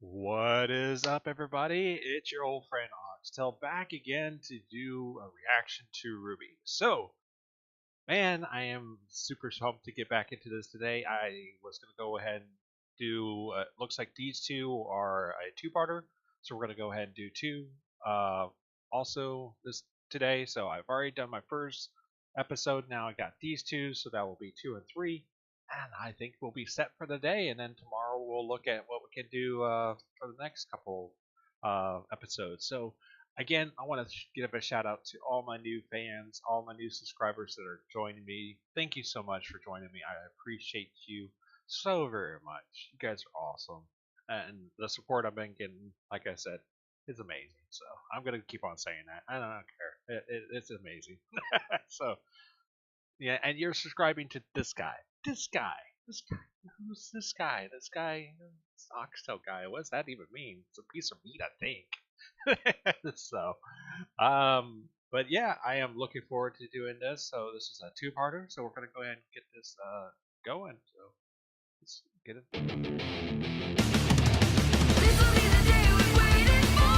What is up, everybody? It's your old friend Oxtail back again to do a reaction to Ruby. So, man, I am super pumped to get back into this today. I was going to go ahead and do, looks like these two are a two-parter, so we're going to go ahead and do two also this today. So, I've already done my first episode. Now I got these two, so that will be 2 and 3. And I think we'll be set for the day. And then tomorrow we'll look at what we can do for the next couple episodes. So, again, I want to give a shout out to all my new fans, all my new subscribers that are joining me. Thank you so much for joining me. I appreciate you so very much. You guys are awesome. And the support I've been getting, like I said, is amazing. So, I'm going to keep on saying that. I don't care. It's amazing. So, yeah, and you're subscribing to this guy. This guy. This guy. Who's this guy? This guy. This oxtail guy. What does that even mean? It's a piece of meat, I think. So, but yeah, I am looking forward to doing this. So this is a two-parter. So we're gonna go ahead and get this going. So let's get it. This will be the day we waited for.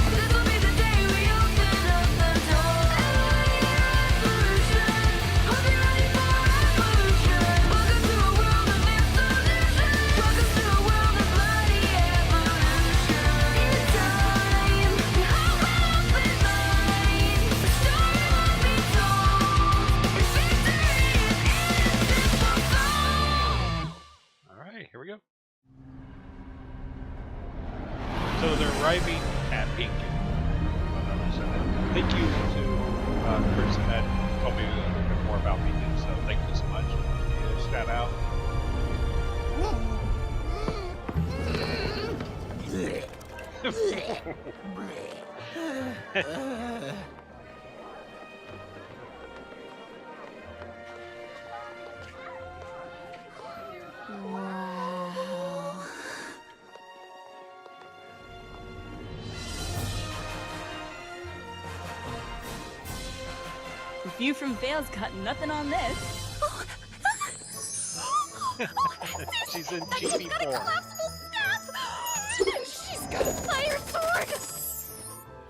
This will be the day we open up the door. Revolution. Hope you're ready for revolution. Welcome to a world of information. Welcome to a world of bloody evolution. It's time. Hope will open minds. The story won't be told. It's victory in simple song. All right, here we go. So they're arriving at Pink. Thank you to Chris that told me a little bit more about Beacon. So thank you so much. Shout out. Wow. The view from Vale's got nothing on this. She's in She's chibi got a form. collapsible staff! She's got a fire sword!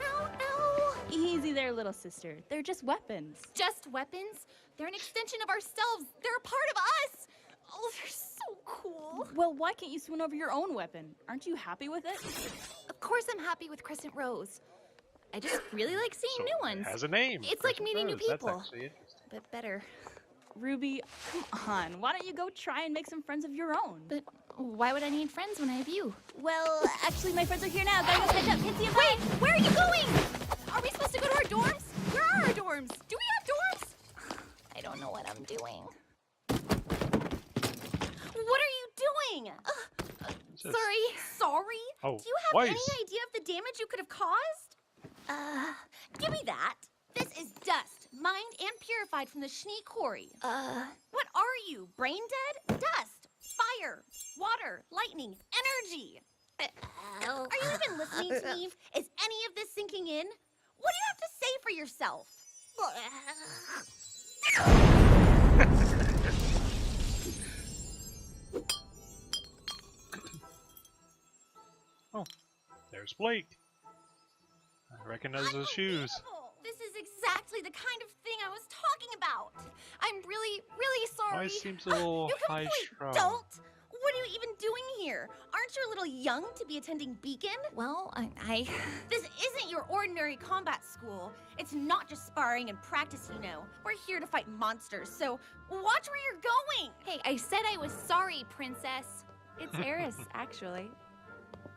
Ow, ow. Easy there, little sister. They're just weapons. Just weapons? They're an extension of ourselves. They're a part of us. Oh, they're so cool. Well, why can't you swing over your own weapon? Aren't you happy with it? Of course I'm happy with Crescent Rose. I just really like seeing So new it ones. has a name. It's like Crescent meeting new Rose. That's people. actually interesting. But better. Ruby, come on. Why don't you go try and make some friends of your own? But why would I need friends when I have you? Well, actually, my friends are here now. Gotta go catch up. Can't see 'em. Wait, where are you going? Are we supposed to go to our dorms? Where are our dorms? Do we have dorms? I don't know what I'm doing. What are you doing? Just- Sorry. Sorry? Oh, Do you have twice. any idea of the damage you could have caused? Give me that. This is dust, mined and purified from the Schnee Quarry. What are you, brain dead? Dust, fire, water, lightning, energy. Are you even listening to me? Is any of this sinking in? What do you have to say for yourself? Oh, there's Blake. I recognize those shoes. Unbelievable. This is exactly the kind of thing I was talking about. I'm really, really sorry. Why it seems a little You complete high-strung. dolt. What are you even doing here? Aren't you a little young to be attending Beacon? Well, I... This isn't your ordinary combat school. It's not just sparring and practice, you know. We're here to fight monsters, so watch where you're going. Hey, I said I was sorry, princess. It's Eris, actually.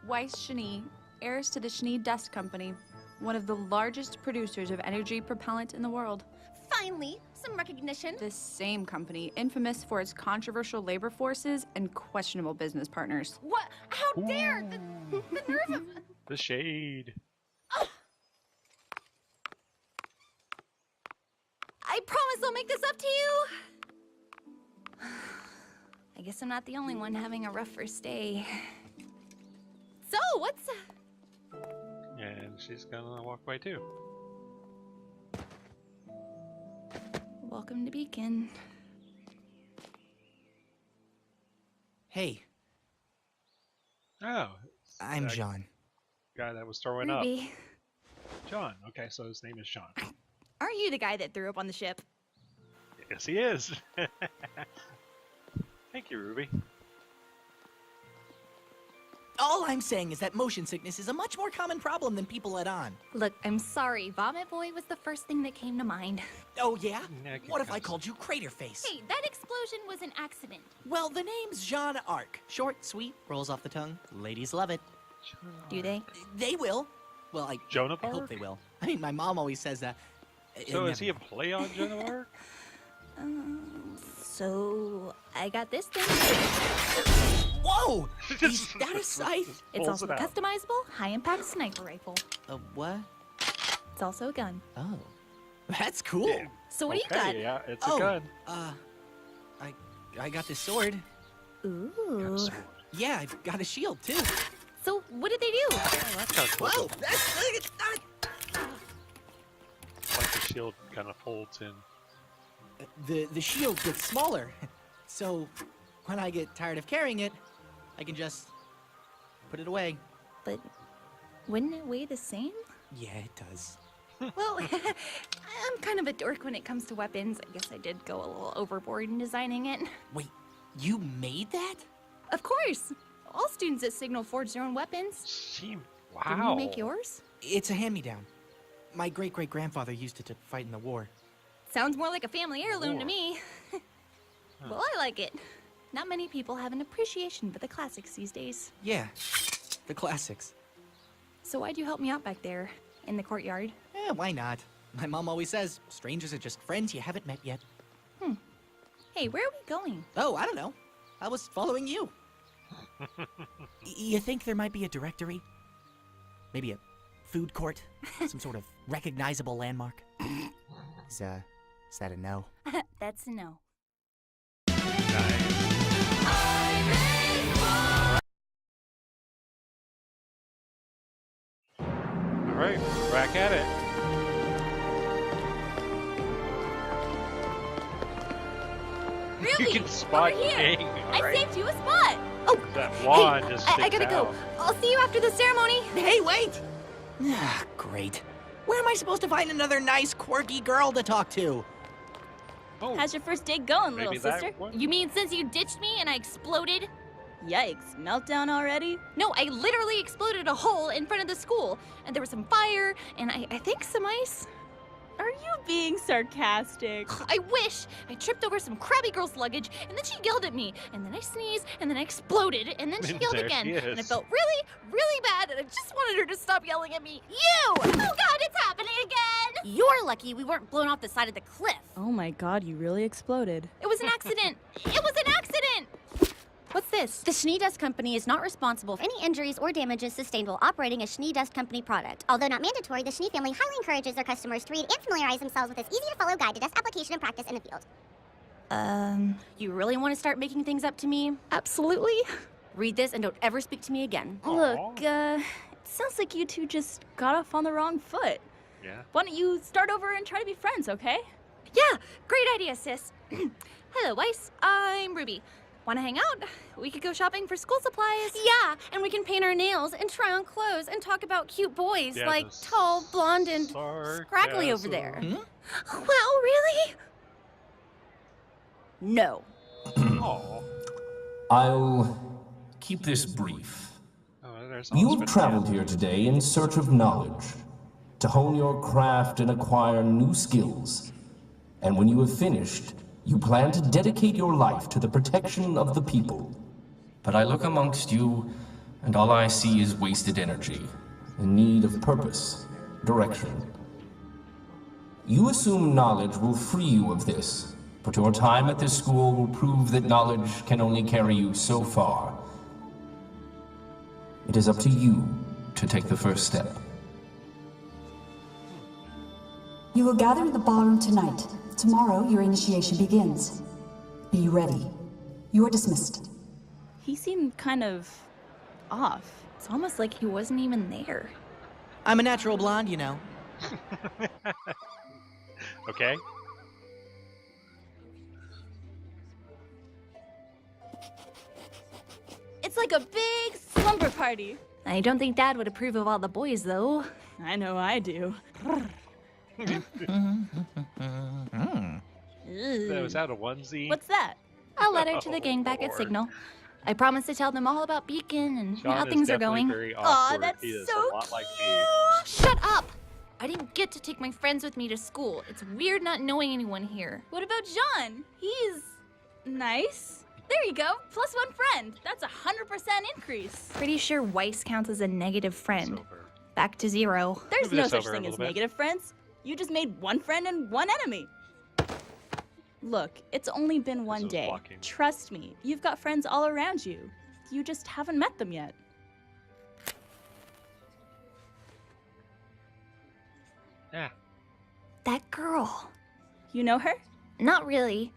Weiss Schnee, heiress to the Schnee Dust Company, one of the largest producers of energy propellant in the world. Finally, some recognition. This same company, infamous for its controversial labor forces and questionable business partners. What? How dare the nerve of... The shade. I promise I'll make this up to you. I guess I'm not the only one having a rough first day. So, what's... And she's gonna walk away too. Welcome to Beacon. Hey, Oh, I'm that John. guy that was throwing up. Ruby, John. Okay, so his name is John. aren't you the guy that threw up on the ship? Yes, he is. Thank you, Ruby. All I'm saying is that motion sickness is a much more common problem than people let on. Look, I'm sorry. Vomit Boy was the first thing that came to mind. Oh, yeah? Yeah, What if I guess. called you Crater Face? Hey, that explosion was an accident. Well, the name's Jean Arc. Short, sweet, rolls off the tongue. Ladies love it. Do they? They will. Well, I Joan of hope Arc? they will. I mean, my mom always says that. So is he a play on Joan of Arc? So I got this thing. Whoa! Is that a sight? It's Pulls also it a out. customizable, high-impact sniper rifle. A what? It's also a gun. Oh. That's cool. Yeah. So what do you Okay, got? yeah, it's Oh, a gun. I got this sword. Ooh. Got a sword. Yeah, I've got a shield, too. So what did they do? Oh, that sounds cool. Whoa! That's... Like the shield kind of folds in. The shield gets smaller. So, when I get tired of carrying it, I can just put it away. But wouldn't it weigh the same? Yeah, it does. Well, I'm kind of a dork when it comes to weapons. I guess I did go a little overboard in designing it. Wait, you made that? Of course. All students at Signal forge their own weapons. She, Didn't wow. you make yours? It's a hand-me-down. My great-great-grandfather used it to fight in the war. Sounds more like a family heirloom to War. me. Well, I like it. Not many people have an appreciation for the classics these days. Yeah, the classics. So why'd you help me out back there in the courtyard? Why not? My mom always says, strangers are just friends you haven't met yet. Hey, where are we going? Oh, I don't know. I was following you. You think there might be a directory? Maybe a food court? Some sort of recognizable landmark? Is that a no? That's a no. All right, back at it. Really? You can spot Over here. King. I Right? saved you a spot. Oh, That wand hey, just I sticks gotta go. out. I'll see you after the ceremony. Hey, wait! Ah, great. Where am I supposed to find another nice, quirky girl to talk to? Oh, How's your first date going, maybe little sister? that one? You mean since you ditched me and I exploded? Yikes, meltdown already? No, I literally exploded a hole in front of the school, and there was some fire, and I think some ice. Are you being sarcastic? I wish! I tripped over some crabby girl's luggage, and then she yelled at me, and then I sneezed, and then I exploded, and then she And yelled there again. she And I is. felt really, really bad, and I just wanted her to stop yelling at me. You! Oh god, it's happening again! You're lucky we weren't blown off the side of the cliff. Oh my god, you really exploded. It was an accident! It was an accident! What's this? The Schnee Dust Company is not responsible for any injuries or damages sustained while operating a Schnee Dust Company product. Although not mandatory, the Schnee family highly encourages their customers to read and familiarize themselves with this easy-to-follow guide to dust application and practice in the field. You really want to start making things up to me? Absolutely. Read this and don't ever speak to me again. Look, it sounds like you two just got off on the wrong foot. Yeah. Why don't you start over and try to be friends, okay? Yeah, great idea, sis. Hello, Weiss. I'm Ruby. Wanna hang out? We could go shopping for school supplies. Yeah, and we can paint our nails and try on clothes and talk about cute boys Yeah, like the tall, blonde, and scraggly over sarcasm. there. Hmm? Well, really? No. Oh. I'll keep this brief. Oh, there's You Osmond have traveled again. here today in search of knowledge, to hone your craft and acquire new skills. And when you have finished, you plan to dedicate your life to the protection of the people. But I look amongst you, and all I see is wasted energy, in need of purpose, direction. You assume knowledge will free you of this, but your time at this school will prove that knowledge can only carry you so far. It is up to you to take the first step. You will gather in the ballroom tonight. Tomorrow, your initiation begins. Be ready. You are dismissed. He seemed kind of off. It's almost like he wasn't even there. I'm a natural blonde, you know. Okay. It's like a big slumber party. I don't think Dad would approve of all the boys, though. I know I do. Was that a onesie? What's that? A letter to the Oh, gang back at Lord. Signal. I promised to tell them all about Beacon and Sean how is things are definitely going. very Aw, awkward. that's He is so a lot like me. Shut up! I didn't get to take my friends with me to school. It's weird not knowing anyone here. What about John? He's nice. There you go. +1 friend. That's 100% increase. Pretty sure Weiss counts as a negative friend. Sober. Back to 0. There's Maybe no that's such over a thing as little bit. negative friends. You just made 1 friend and 1 enemy. Look, it's only been 1 was day. blocking. Trust me, you've got friends all around you. You just haven't met them yet. Yeah. That girl. You know her? Not really.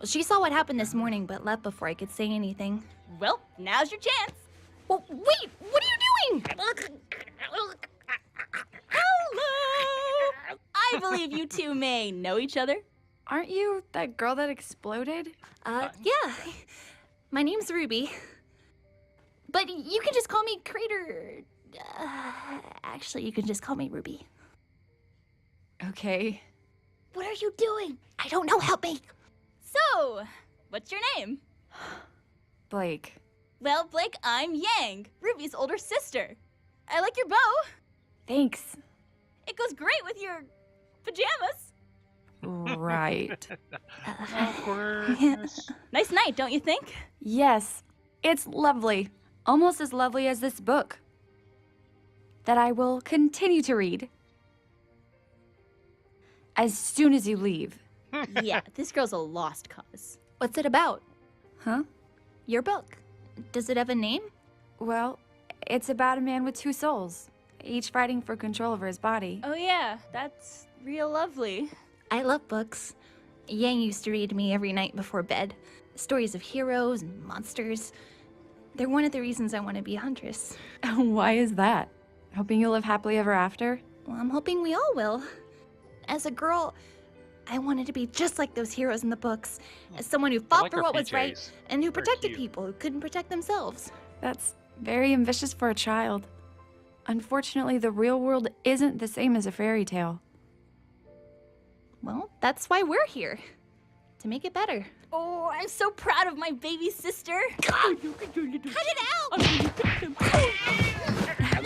She saw what happened this morning, but left before I could say anything. Well, now's your chance. Well, wait! What are you doing? Hello! I believe you two may know each other. Aren't you that girl that exploded? Yeah. My name's Ruby. But you can just call me Crater. Actually, you can just call me Ruby. Okay. What are you doing? I don't know. Help me. So, what's your name? Blake. Well, Blake, I'm Yang, Ruby's older sister. I like your bow. Thanks. It goes great with your pajamas. Right. Awkwardness. Nice night, don't you think? Yes, it's lovely. Almost as lovely as this book that I will continue to read as soon as you leave. Yeah, this girl's a lost cause. What's it about? Huh? Your book. Does it have a name? Well, it's about a man with 2 souls, each fighting for control over his body. Oh yeah, that's real lovely. I love books. Yang used to read me every night before bed. Stories of heroes and monsters. They're one of the reasons I want to be a huntress. Why is that? Hoping you'll live happily ever after? Well, I'm hoping we all will. As a girl, I wanted to be just like those heroes in the books. As someone who fought like for her what was right PJs. and who Very protected cute. people who couldn't protect themselves. That's very ambitious for a child. Unfortunately, the real world isn't the same as a fairy tale. Well, that's why we're here. To make it better. Oh, I'm so proud of my baby sister. Cut it out!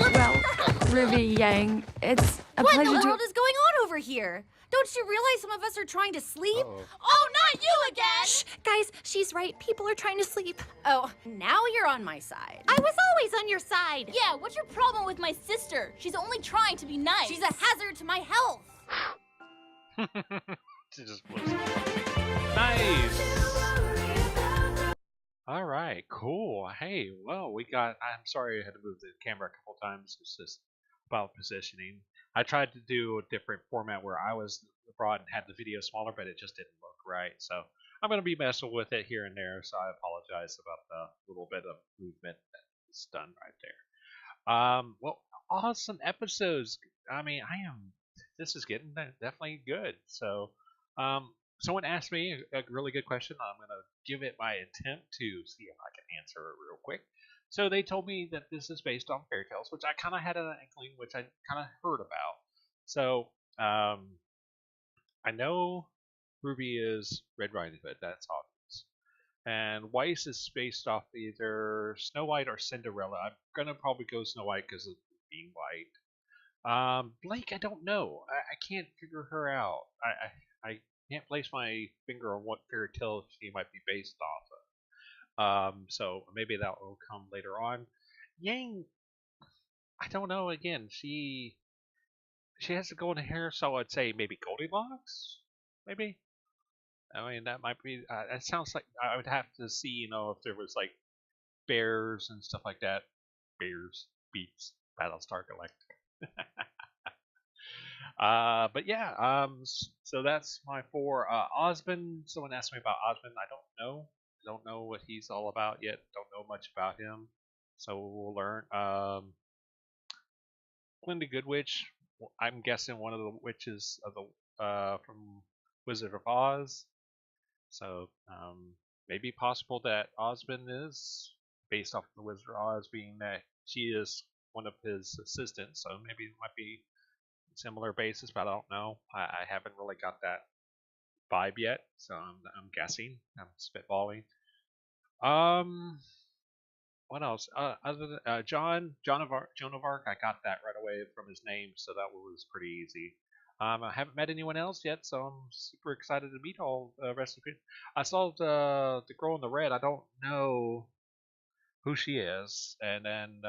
Well, Ruby Yang, it's a What in pleasure the to... world is going on over here? Don't you realize some of us are trying to sleep? Uh-oh. Oh, not you again! Shh, guys, she's right. People are trying to sleep. Oh, now you're on my side. I was always on your side. Yeah, what's your problem with my sister? She's only trying to be nice. She's a hazard to my health. She just was. Nice. All right, cool. Hey, well, we got. I'm sorry I had to move the camera a couple times. It's just about positioning. I tried to do a different format where I was broad and had the video smaller, but it just didn't look right. So I'm going to be messing with it here and there. So I apologize about the little bit of movement that's done right there. Well, awesome episodes. I mean, this is getting definitely good. So, someone asked me a really good question. I'm going to give it my attempt to see if I can answer it real quick. So they told me that this is based on fairy tales, which I kind of had an inkling, which I kind of heard about. So, I know Ruby is Red Riding Hood. That's obvious. And Weiss is based off either Snow White or Cinderella. I'm going to probably go Snow White because of being white. Blake, I don't know. I can't figure her out. I can't place my finger on what fairy tale she might be based off of. So maybe that will come later on. Yang, I don't know. Again, she has the golden hair, so I'd say maybe Goldilocks. Maybe. I mean, that might be. That sounds like I would have to see, if there was like bears and stuff like that. Bears beats Battlestar Galactica. But yeah, so that's my 4. Osmond, someone asked me about Osmond. I don't know. I don't know what he's all about yet. Don't know much about him. So we'll learn. Glinda Goodwitch, I'm guessing one of the witches of the from Wizard of Oz. So maybe possible that Osmond is based off of the Wizard of Oz, being that she is one of his assistants, so maybe it might be similar basis, but I don't know. I haven't really got that vibe yet, so I'm guessing. I'm spitballing. Um, what else? Other than Joan of Arc, I got that right away from his name, so that was pretty easy. I haven't met anyone else yet, so I'm super excited to meet all the rest of it. I saw the girl in the red. I don't know who she is, and then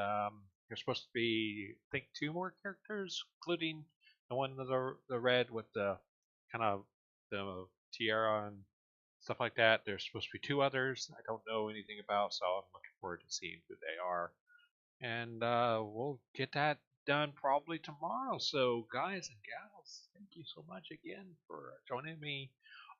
there's supposed to be, I think, two more characters, including the one in the red with the kind of the tiara and stuff like that. There's supposed to be two others I don't know anything about, so I'm looking forward to seeing who they are. And we'll get that done probably tomorrow. So, guys and gals, thank you so much again for joining me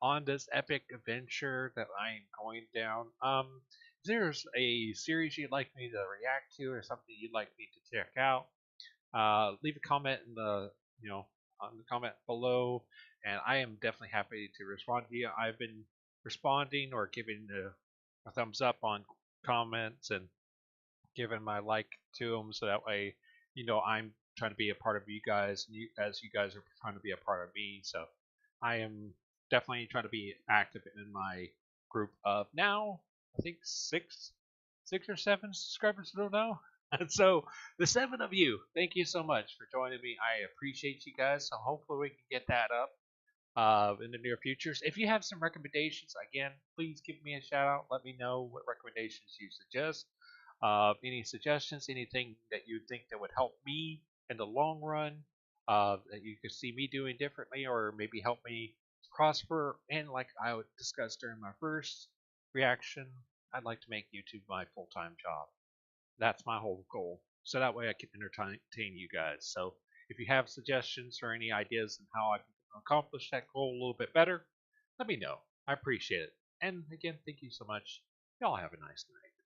on this epic adventure that I am going down. If there's a series you'd like me to react to or something you'd like me to check out, leave a comment in the on the comment below, and I am definitely happy to respond to you. I've been responding or giving a thumbs up on comments and giving my like to them, so that way I'm trying to be a part of you guys, and as you guys are trying to be a part of me. So I am definitely trying to be active in my group of now I think six or seven subscribers. I don't know. And so the seven of you, thank you so much for joining me. I appreciate you guys. So hopefully we can get that up in the near futures. If you have some recommendations, again, please give me a shout out. Let me know what recommendations you suggest. Any suggestions, anything that you think that would help me in the long run, that you could see me doing differently, or maybe help me prosper. And like I would discuss during my first reaction, I'd like to make YouTube my full-time job. That's my whole goal. So that way I can entertain you guys. So if you have suggestions or any ideas on how I can accomplish that goal a little bit better, let me know. I appreciate it. And again, thank you so much. Y'all have a nice night.